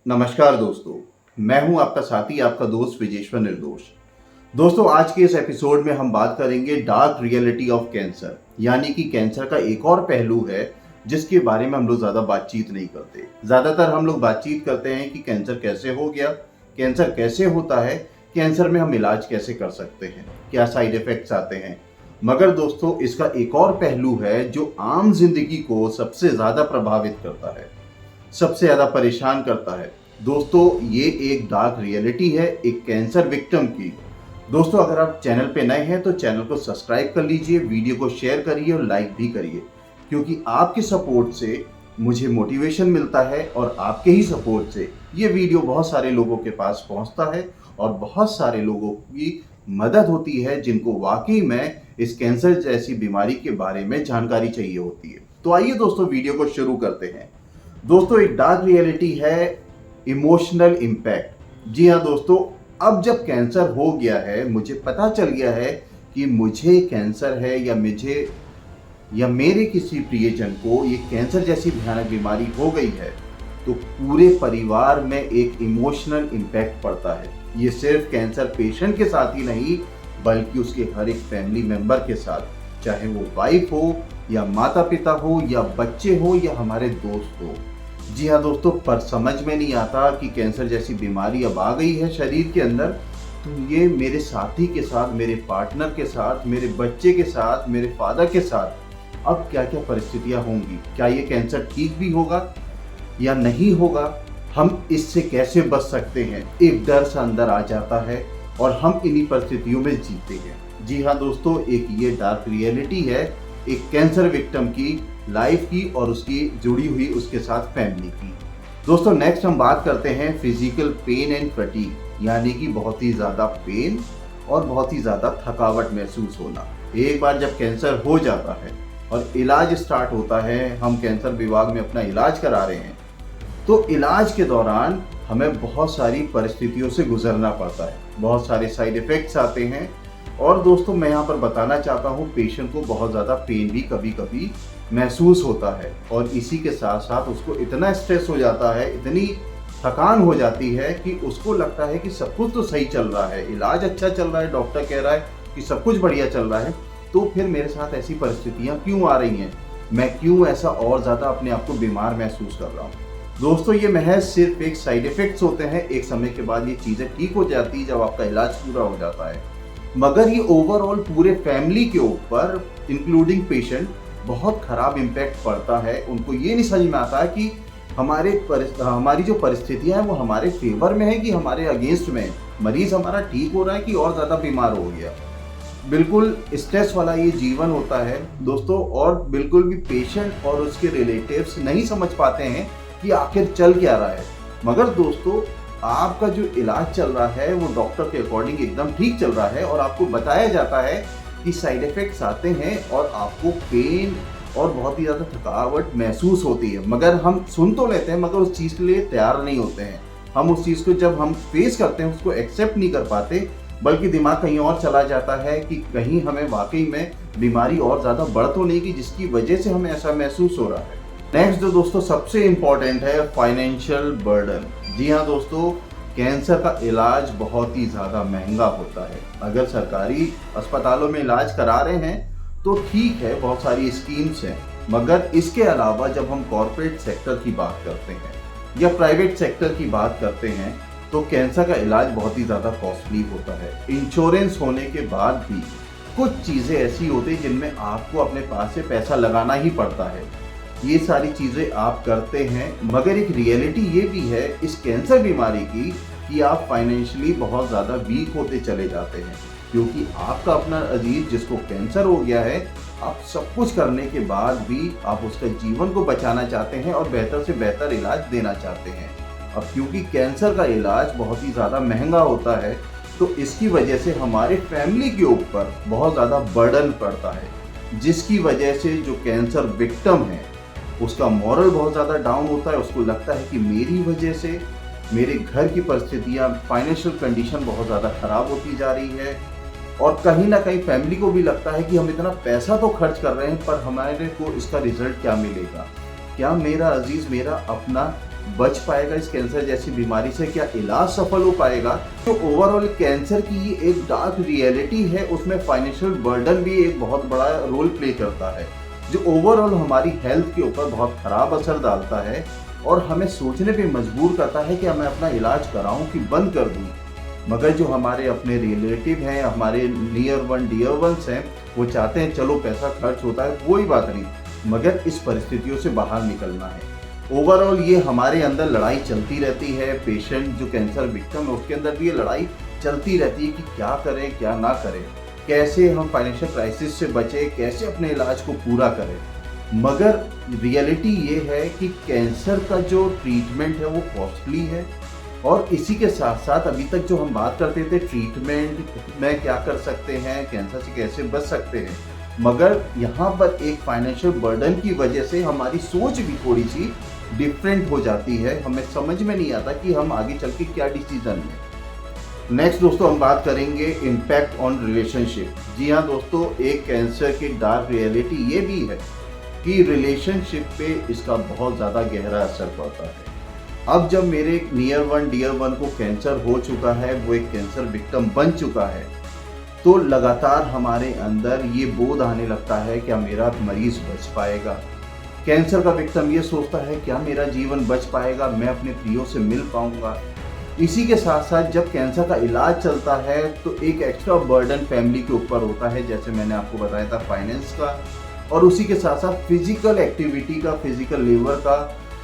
नमस्कार दोस्तों, मैं हूं आपका साथी, आपका दोस्त विजेश्वर निर्दोष। दोस्तों, आज के इस एपिसोड में हम बात करेंगे डार्क रियलिटी ऑफ कैंसर, यानी कि कैंसर का एक और पहलू है जिसके बारे में हम लोग ज़्यादा बातचीत नहीं करते। ज़्यादातर हम लोग बातचीत करते हैं कि कैंसर कैसे हो गया, कैंसर कैसे होता है, कैंसर में हम इलाज कैसे कर सकते हैं, क्या साइड इफ़ेक्ट्स आते हैं। मगर दोस्तों, इसका एक और पहलू है जो आम जिंदगी को सबसे ज़्यादा प्रभावित करता है, सबसे ज़्यादा परेशान करता है। दोस्तों, ये एक डार्क रियलिटी है एक कैंसर विक्टिम की। दोस्तों, अगर आप चैनल पे नए हैं तो चैनल को सब्सक्राइब कर लीजिए, वीडियो को शेयर करिए और लाइक भी करिए, क्योंकि आपके सपोर्ट से मुझे मोटिवेशन मिलता है और आपके ही सपोर्ट से ये वीडियो बहुत सारे लोगों के पास पहुंचता है और बहुत सारे लोगों की मदद होती है जिनको वाकई में इस कैंसर जैसी बीमारी के बारे में जानकारी चाहिए होती है। तो आइए दोस्तों, वीडियो को शुरू करते हैं। दोस्तों, एक डार्क रियलिटी है इमोशनल इम्पैक्ट। जी हाँ दोस्तों, अब जब कैंसर हो गया है, मुझे पता चल गया है कि मुझे कैंसर है या मेरे किसी प्रियजन को ये कैंसर जैसी भयानक बीमारी हो गई है, तो पूरे परिवार में एक इमोशनल इम्पैक्ट पड़ता है। ये सिर्फ कैंसर पेशेंट के साथ ही नहीं, बल्कि उसके हर एक फैमिली मेंबर के साथ, चाहे वो वाइफ हो या माता पिता हो या बच्चे हो या हमारे दोस्त हो। जी हाँ दोस्तों, पर समझ में नहीं आता कि कैंसर जैसी बीमारी अब आ गई है शरीर के अंदर, तो ये मेरे साथी के साथ, मेरे पार्टनर के साथ, मेरे बच्चे के साथ, मेरे फादर के साथ अब क्या क्या परिस्थितियां होंगी। क्या ये कैंसर ठीक भी होगा या नहीं होगा? हम इससे कैसे बच सकते हैं? एक डर सा अंदर आ जाता है और हम इन्हीं परिस्थितियों में जीते हैं। जी हाँ दोस्तों, एक ये डार्क रियलिटी है एक कैंसर विक्टिम की लाइफ की और उसकी जुड़ी हुई उसके साथ फैमिली की। दोस्तों, नेक्स्ट हम बात करते हैं फिजिकल पेन एंड फटीग, यानी कि बहुत ही ज़्यादा पेन और बहुत ही ज़्यादा थकावट महसूस होना। एक बार जब कैंसर हो जाता है और इलाज स्टार्ट होता है, हम कैंसर विभाग में अपना इलाज करा रहे हैं, तो इलाज के दौरान हमें बहुत सारी परिस्थितियों से गुजरना पड़ता है, बहुत सारे साइड इफ़ेक्ट्स आते हैं। और दोस्तों, मैं यहाँ पर बताना चाहता हूँ, पेशेंट को बहुत ज़्यादा पेन भी कभी कभी महसूस होता है और इसी के साथ साथ उसको इतना स्ट्रेस हो जाता है, इतनी थकान हो जाती है कि उसको लगता है कि सब कुछ तो सही चल रहा है, इलाज अच्छा चल रहा है, डॉक्टर कह रहा है कि सब कुछ बढ़िया चल रहा है, तो फिर मेरे साथ ऐसी परिस्थितियाँ क्यों आ रही हैं, मैं क्यों ऐसा और ज़्यादा अपने आप को बीमार महसूस कर रहा हूँ। दोस्तों, ये महज सिर्फ एक साइड इफ़ेक्ट्स होते हैं। एक समय के बाद ये चीज़ें ठीक हो जाती है जब आपका इलाज पूरा हो जाता है, मगर ये ओवरऑल पूरे फैमिली के ऊपर इंक्लूडिंग पेशेंट बहुत ख़राब इम्पैक्ट पड़ता है। उनको ये नहीं समझ में आता कि हमारी जो परिस्थितियाँ हैं वो हमारे फेवर में है कि हमारे अगेंस्ट में है। मरीज़ हमारा ठीक हो रहा है कि और ज़्यादा बीमार हो गया। बिल्कुल स्ट्रेस वाला ये जीवन होता है दोस्तों, और बिल्कुल भी पेशेंट और उसके रिलेटिव्स नहीं समझ पाते हैं कि आखिर चल क्या रहा है। मगर दोस्तों, आपका जो इलाज चल रहा है वो डॉक्टर के अकॉर्डिंग एकदम ठीक चल रहा है और आपको बताया जाता है कि साइड इफ़ेक्ट्स आते हैं और आपको पेन और बहुत ही ज़्यादा थकावट महसूस होती है। मगर हम सुन तो लेते हैं, मगर उस चीज़ के लिए तैयार नहीं होते हैं। हम उस चीज़ को जब हम फेस करते हैं उसको एक्सेप्ट नहीं कर पाते, बल्कि दिमाग कहीं और चला जाता है कि कहीं हमें वाकई में बीमारी और ज़्यादा बढ़ तो नहीं की जिसकी वजह से हमें ऐसा महसूस हो रहा है। नेक्स्ट जो दोस्तों सबसे इम्पॉर्टेंट है, फाइनेंशियल बर्डन। जी हाँ दोस्तों, कैंसर का इलाज बहुत ही ज़्यादा महंगा होता है। अगर सरकारी अस्पतालों में इलाज करा रहे हैं तो ठीक है, बहुत सारी स्कीम्स हैं, मगर इसके अलावा जब हम कॉरपोरेट सेक्टर की बात करते हैं या प्राइवेट सेक्टर की बात करते हैं तो कैंसर का इलाज बहुत ही ज़्यादा कॉस्टली होता है। इंश्योरेंस होने के बाद भी कुछ चीज़ें ऐसी होती हैं जिनमें आपको अपने पास से पैसा लगाना ही पड़ता है। ये सारी चीज़ें आप करते हैं, मगर एक रियलिटी ये भी है इस कैंसर बीमारी की कि आप फाइनेंशियली बहुत ज़्यादा वीक होते चले जाते हैं, क्योंकि आपका अपना अजीज जिसको कैंसर हो गया है, आप सब कुछ करने के बाद भी आप उसका जीवन को बचाना चाहते हैं और बेहतर से बेहतर इलाज देना चाहते हैं। अब क्योंकि कैंसर का इलाज बहुत ही ज़्यादा महंगा होता है, तो इसकी वजह से हमारे फैमिली के ऊपर बहुत ज़्यादा बर्डन पड़ता है, जिसकी वजह से जो कैंसर विक्टिम है उसका मॉरल बहुत ज़्यादा डाउन होता है। उसको लगता है कि मेरी वजह से मेरे घर की परिस्थितियाँ, फाइनेंशियल कंडीशन बहुत ज़्यादा ख़राब होती जा रही है, और कहीं ना कहीं फैमिली को भी लगता है कि हम इतना पैसा तो खर्च कर रहे हैं पर हमारे को इसका रिजल्ट क्या मिलेगा, क्या मेरा अजीज़, मेरा अपना बच पाएगा इस कैंसर जैसी बीमारी से, क्या इलाज सफल हो पाएगा। जो ओवरऑल कैंसर की एक डार्क रियलिटी है, उसमें फाइनेंशियल बर्डन भी एक बहुत बड़ा रोल प्ले करता है, जो ओवरऑल हमारी हेल्थ के ऊपर बहुत खराब असर डालता है और हमें सोचने पे मजबूर करता है कि मैं अपना इलाज कराऊं कि बंद कर दूं। मगर जो हमारे अपने रिलेटिव हैं, हमारे नियर वन डियर वंस हैं, वो चाहते हैं चलो पैसा खर्च होता है कोई बात नहीं, मगर इस परिस्थितियों से बाहर निकलना है। ओवरऑल ये हमारे अंदर लड़ाई चलती रहती है। पेशेंट जो कैंसर विक्टिम है उसके अंदर भी ये लड़ाई चलती रहती है कि क्या करें क्या ना करें, कैसे हम फाइनेंशियल क्राइसिस से बचें, कैसे अपने इलाज को पूरा करें। मगर रियलिटी ये है कि कैंसर का जो ट्रीटमेंट है वो कॉस्टली है, और इसी के साथ साथ अभी तक जो हम बात करते थे ट्रीटमेंट में क्या कर सकते हैं, कैंसर से कैसे बच सकते हैं, मगर यहाँ पर एक फाइनेंशियल बर्डन की वजह से हमारी सोच भी थोड़ी सी डिफरेंट हो जाती है। हमें समझ में नहीं आता कि हम आगे चल के क्या डिसीजन लें। नेक्स्ट दोस्तों हम बात करेंगे इम्पैक्ट ऑन रिलेशनशिप। जी हाँ दोस्तों, एक कैंसर की डार्क रियलिटी ये भी है कि रिलेशनशिप पे इसका बहुत ज़्यादा गहरा असर पड़ता है। अब जब मेरे नियर वन डियर वन को कैंसर हो चुका है, वो एक कैंसर विक्टिम बन चुका है, तो लगातार हमारे अंदर ये बोध आने लगता है क्या मेरा मरीज बच पाएगा। कैंसर का विक्टिम ये सोचता है क्या मेरा जीवन बच पाएगा, मैं अपने प्रियों से मिल पाऊंगा। इसी के साथ साथ जब कैंसर का इलाज चलता है तो एक एक्स्ट्रा बर्डन फैमिली के ऊपर होता है, जैसे मैंने आपको बताया था फाइनेंस का, और उसी के साथ साथ फिजिकल एक्टिविटी का, फिजिकल लेबर का,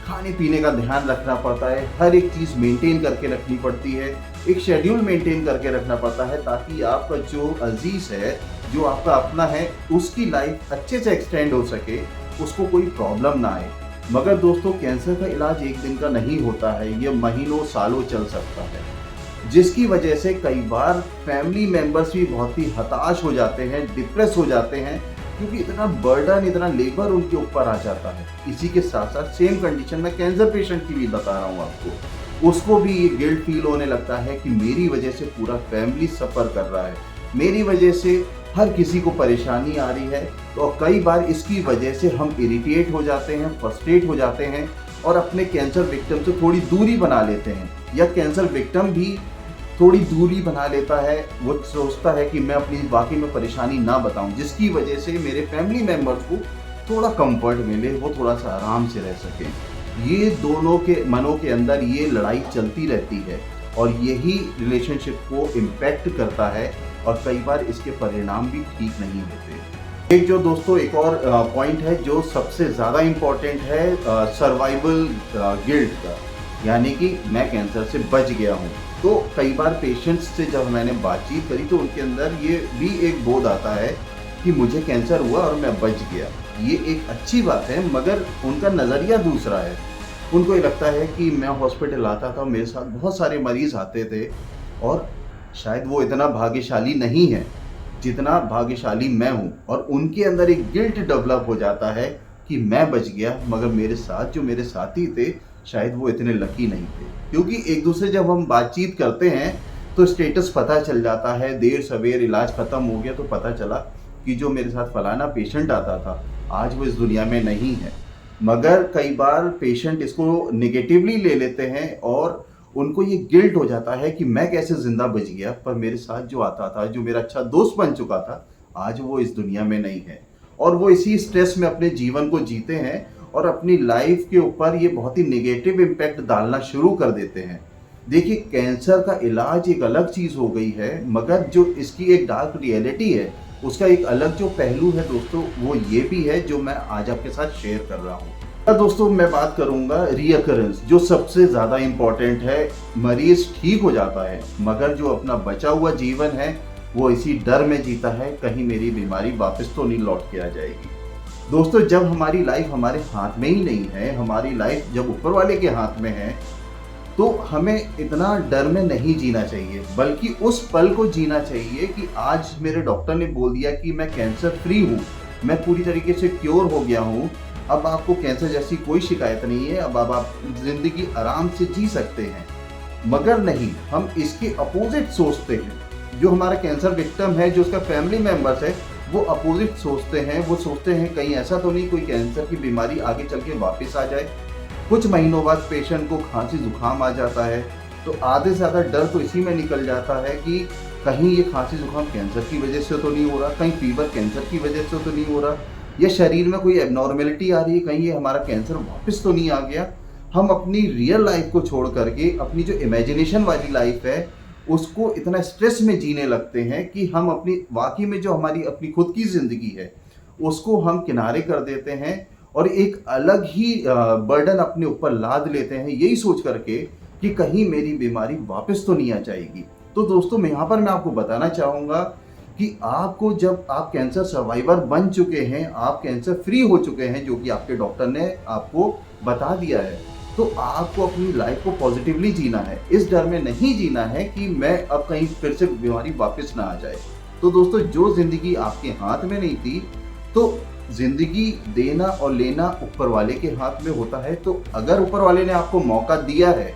खाने पीने का ध्यान रखना पड़ता है। हर एक चीज़ मेंटेन करके रखनी पड़ती है, एक शेड्यूल मेंटेन करके रखना पड़ता है ताकि आपका जो अजीज है, जो आपका अपना है, उसकी लाइफ अच्छे से एक्सटेंड हो सके, उसको कोई प्रॉब्लम ना आए। मगर दोस्तों कैंसर का इलाज एक दिन का नहीं होता है, ये महीनों सालों चल सकता है, जिसकी वजह से कई बार फैमिली मेंबर्स भी बहुत ही हताश हो जाते हैं, डिप्रेस हो जाते हैं, क्योंकि इतना बर्डन, इतना लेबर उनके ऊपर आ जाता है। इसी के साथ साथ सेम कंडीशन में कैंसर पेशेंट की भी बता रहा हूँ आपको, उसको भी ये गिल्ट फील होने लगता है कि मेरी वजह से पूरा फैमिली सफ़र कर रहा है, मेरी वजह से हर किसी को परेशानी आ रही है। तो कई बार इसकी वजह से हम इरिटेट हो जाते हैं, फ्रस्ट्रेट हो जाते हैं और अपने कैंसर विक्टिम से थोड़ी दूरी बना लेते हैं, या कैंसर विक्टिम भी थोड़ी दूरी बना लेता है। वो सोचता है कि मैं अपनी वाकई में परेशानी ना बताऊं, जिसकी वजह से मेरे फैमिली मेम्बर्स को थोड़ा कंफर्ट मिले, वो थोड़ा सा आराम से रह सकें। ये दोनों के मनों के अंदर ये लड़ाई चलती रहती है और यही रिलेशनशिप को इम्पैक्ट करता है, और कई बार इसके परिणाम भी ठीक नहीं होते। एक जो दोस्तों एक और पॉइंट है जो सबसे ज़्यादा इम्पोर्टेंट है, सर्वाइवल गिल्ट का, यानी कि मैं कैंसर से बच गया हूँ। तो कई बार पेशेंट्स से जब मैंने बातचीत करी तो उनके अंदर ये भी एक बोध आता है कि मुझे कैंसर हुआ और मैं बच गया। ये एक अच्छी बात है, मगर उनका नज़रिया दूसरा है। उनको ये लगता है कि मैं हॉस्पिटल आता था, मेरे साथ बहुत सारे मरीज़ आते थे और शायद वो इतना भाग्यशाली नहीं है जितना भाग्यशाली मैं हूँ, और उनके अंदर एक गिल्ट डेवलप हो जाता है कि मैं बच गया, मगर मेरे साथ जो मेरे साथी थे शायद वो इतने लकी नहीं थे। क्योंकि एक दूसरे जब हम बातचीत करते हैं तो स्टेटस पता चल जाता है, देर सवेर इलाज ख़त्म हो गया तो पता चला कि जो मेरे साथ फलाना पेशेंट आता था आज वो इस दुनिया में नहीं है। मगर कई बार पेशेंट इसको नेगेटिवली ले लेते हैं और उनको ये गिल्ट हो जाता है कि मैं कैसे ज़िंदा बच गया, पर मेरे साथ जो आता था, जो मेरा अच्छा दोस्त बन चुका था, आज वो इस दुनिया में नहीं है। और वो इसी स्ट्रेस में अपने जीवन को जीते हैं और अपनी लाइफ के ऊपर ये बहुत ही नेगेटिव इम्पैक्ट डालना शुरू कर देते हैं। देखिए कैंसर का इलाज एक अलग चीज़ हो गई है, मगर जो इसकी एक डार्क रियलिटी है उसका एक अलग जो पहलू है दोस्तों, वो ये भी है जो मैं आज आपके साथ शेयर कर रहा हूँ। दोस्तों मैं बात करूंगा रीअकरेंस, जो सबसे ज़्यादा इम्पॉर्टेंट है। मरीज ठीक हो जाता है मगर जो अपना बचा हुआ जीवन है वो इसी डर में जीता है कहीं मेरी बीमारी वापस तो नहीं लौट के आ जाएगी। दोस्तों जब हमारी लाइफ हमारे हाथ में ही नहीं है, हमारी लाइफ जब ऊपर वाले के हाथ में है, तो हमें इतना डर में नहीं जीना चाहिए, बल्कि उस पल को जीना चाहिए कि आज मेरे डॉक्टर ने बोल दिया कि मैं कैंसर फ्री हूँ, मैं पूरी तरीके से क्योर हो गया हूँ, अब आपको कैंसर जैसी कोई शिकायत नहीं है, अब आप जिंदगी आराम से जी सकते हैं। मगर नहीं, हम इसके अपोजिट सोचते हैं। जो हमारा कैंसर विक्टिम है, जो उसका फैमिली मेंबर्स है, वो अपोजिट सोचते हैं। वो सोचते हैं कहीं ऐसा तो नहीं कोई कैंसर की बीमारी आगे चल के वापस आ जाए, कुछ महीनों बाद पेशेंट को खांसी जुकाम आ जाता है, तो आधे से ज़्यादा डर तो इसी में निकल जाता है कि कहीं ये खांसी जुकाम कैंसर की वजह से तो नहीं हो रहा, कहीं फीवर कैंसर की वजह से तो नहीं हो रहा, या शरीर में कोई एबनॉर्मेलिटी आ रही है, कहीं ये हमारा कैंसर वापस तो नहीं आ गया। हम अपनी रियल लाइफ को छोड़ करके अपनी जो इमेजिनेशन वाली लाइफ है उसको इतना स्ट्रेस में जीने लगते हैं कि हम अपनी वाकई में जो हमारी अपनी खुद की ज़िंदगी है उसको हम किनारे कर देते हैं और एक अलग ही बर्डन अपने ऊपर लाद लेते हैं, यही सोच करके कि कहीं मेरी बीमारी वापस तो नहीं आ जाएगी। तो दोस्तों मैं यहाँ पर मैं आपको बताना चाहूँगा कि आपको जब आप कैंसर सर्वाइवर बन चुके हैं, आप कैंसर फ्री हो चुके हैं, जो कि आपके डॉक्टर ने आपको बता दिया है, तो आपको अपनी लाइफ को पॉजिटिवली जीना है। इस डर में नहीं जीना है कि मैं अब कहीं फिर से बीमारी वापस ना आ जाए। तो दोस्तों जो ज़िंदगी आपके हाथ में नहीं थी, तो ज़िंदगी देना और लेना ऊपर वाले के हाथ में होता है। तो अगर ऊपर वाले ने आपको मौका दिया है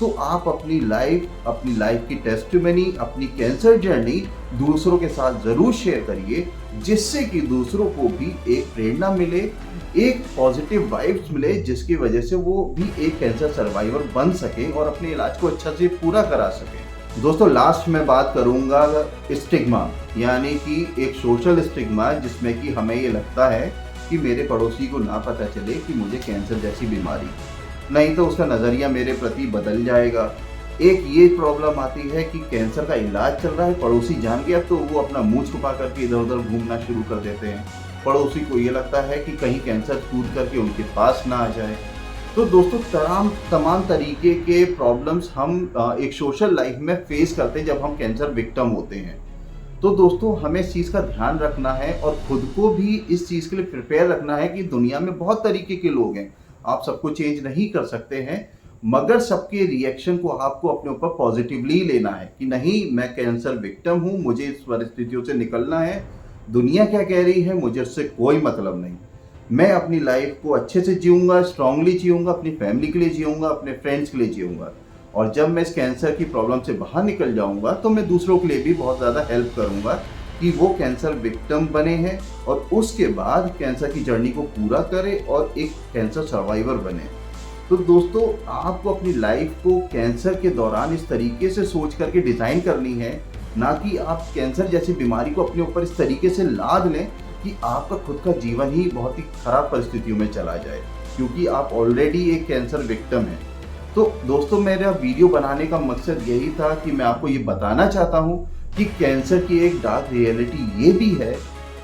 तो आप अपनी लाइफ की टेस्टिमनी, अपनी कैंसर जर्नी दूसरों के साथ ज़रूर शेयर करिए, जिससे कि दूसरों को भी एक प्रेरणा मिले, एक पॉजिटिव वाइब्स मिले, जिसकी वजह से वो भी एक कैंसर सर्वाइवर बन सके और अपने इलाज को अच्छा से पूरा करा सके। दोस्तों लास्ट में बात करूंगा स्टिग्मा, यानी कि एक सोशल स्टिग्मा, जिसमें कि हमें ये लगता है कि मेरे पड़ोसी को ना पता चले कि मुझे कैंसर जैसी बीमारी, नहीं तो उसका नज़रिया मेरे प्रति बदल जाएगा। एक ये प्रॉब्लम आती है कि कैंसर का इलाज चल रहा है, पड़ोसी जान गया तो वो अपना मुंह छुपा करके इधर उधर घूमना शुरू कर देते हैं। पड़ोसी को ये लगता है कि कहीं कैंसर कूद करके उनके पास ना आ जाए। तो दोस्तों तमाम तरीके के प्रॉब्लम्स हम एक सोशल लाइफ में फेस करते हैं जब हम कैंसर विक्टिम होते हैं। तो दोस्तों हमें इस चीज़ का ध्यान रखना है और खुद को भी इस चीज़ के लिए प्रिपेयर रखना है कि दुनिया में बहुत तरीके के लोग हैं, आप सबको चेंज नहीं कर सकते हैं, मगर सबके रिएक्शन को आपको अपने ऊपर पॉजिटिवली लेना है कि नहीं, मैं कैंसर विक्टिम हूँ, मुझे इस परिस्थितियों से निकलना है, दुनिया क्या कह रही है मुझे उससे कोई मतलब नहीं, मैं अपनी लाइफ को अच्छे से जीऊँगा, स्ट्रांगली जीऊँगा, अपनी फैमिली के लिए जीऊँगा, अपने फ्रेंड्स के लिए जीऊँगा, और जब मैं इस कैंसर की प्रॉब्लम से बाहर निकल जाऊँगा तो मैं दूसरों के लिए भी बहुत ज़्यादा हेल्प करूँगा कि वो कैंसर विक्टिम बने हैं और उसके बाद कैंसर की जर्नी को पूरा करें और एक कैंसर सर्वाइवर बने। तो दोस्तों आपको अपनी लाइफ को कैंसर के दौरान इस तरीके से सोच करके डिज़ाइन करनी है, ना कि आप कैंसर जैसी बीमारी को अपने ऊपर इस तरीके से लाद लें कि आपका खुद का जीवन ही बहुत ही खराब परिस्थितियों में चला जाए, क्योंकि आप ऑलरेडी एक कैंसर विक्टिम हैं। तो दोस्तों मेरा वीडियो बनाने का मकसद यही था कि मैं आपको ये बताना चाहता हूँ कि कैंसर की एक डार्क रियलिटी ये भी है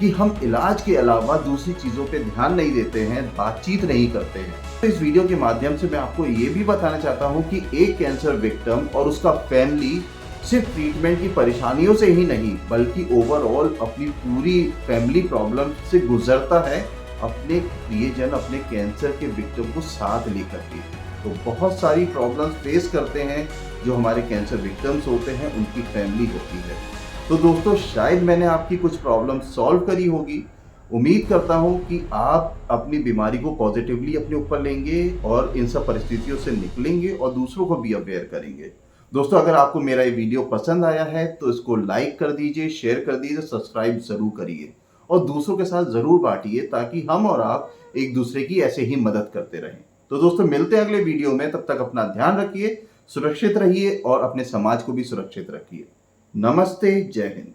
कि हम इलाज के अलावा दूसरी चीज़ों पे ध्यान नहीं देते हैं, बातचीत नहीं करते हैं। तो इस वीडियो के माध्यम से मैं आपको ये भी बताना चाहता हूँ कि एक कैंसर विक्टिम और उसका फैमिली सिर्फ ट्रीटमेंट की परेशानियों से ही नहीं, बल्कि ओवरऑल अपनी पूरी फैमिली प्रॉब्लम से गुजरता है अपने प्रियजन, अपने कैंसर के विक्टिम को साथ लेकर के। तो बहुत सारी प्रॉब्लम्स फेस करते हैं जो हमारे कैंसर विक्टिम्स होते हैं, उनकी फैमिली होती है। तो दोस्तों शायद मैंने आपकी कुछ प्रॉब्लम सॉल्व करी होगी। उम्मीद करता हूँ कि आप अपनी बीमारी को पॉजिटिवली अपने ऊपर लेंगे और इन सब परिस्थितियों से निकलेंगे और दूसरों को भी अवेयर करेंगे। दोस्तों अगर आपको मेरा ये वीडियो पसंद आया है तो इसको लाइक कर दीजिए, शेयर कर दीजिए, सब्सक्राइब ज़रूर करिए और दूसरों के साथ ज़रूर बांटिए, ताकि हम और आप एक दूसरे की ऐसे ही मदद करते रहें। तो दोस्तों मिलते हैं अगले वीडियो में, तब तक अपना ध्यान रखिए, सुरक्षित रहिए और अपने समाज को भी सुरक्षित रखिए। नमस्ते, जय हिंद।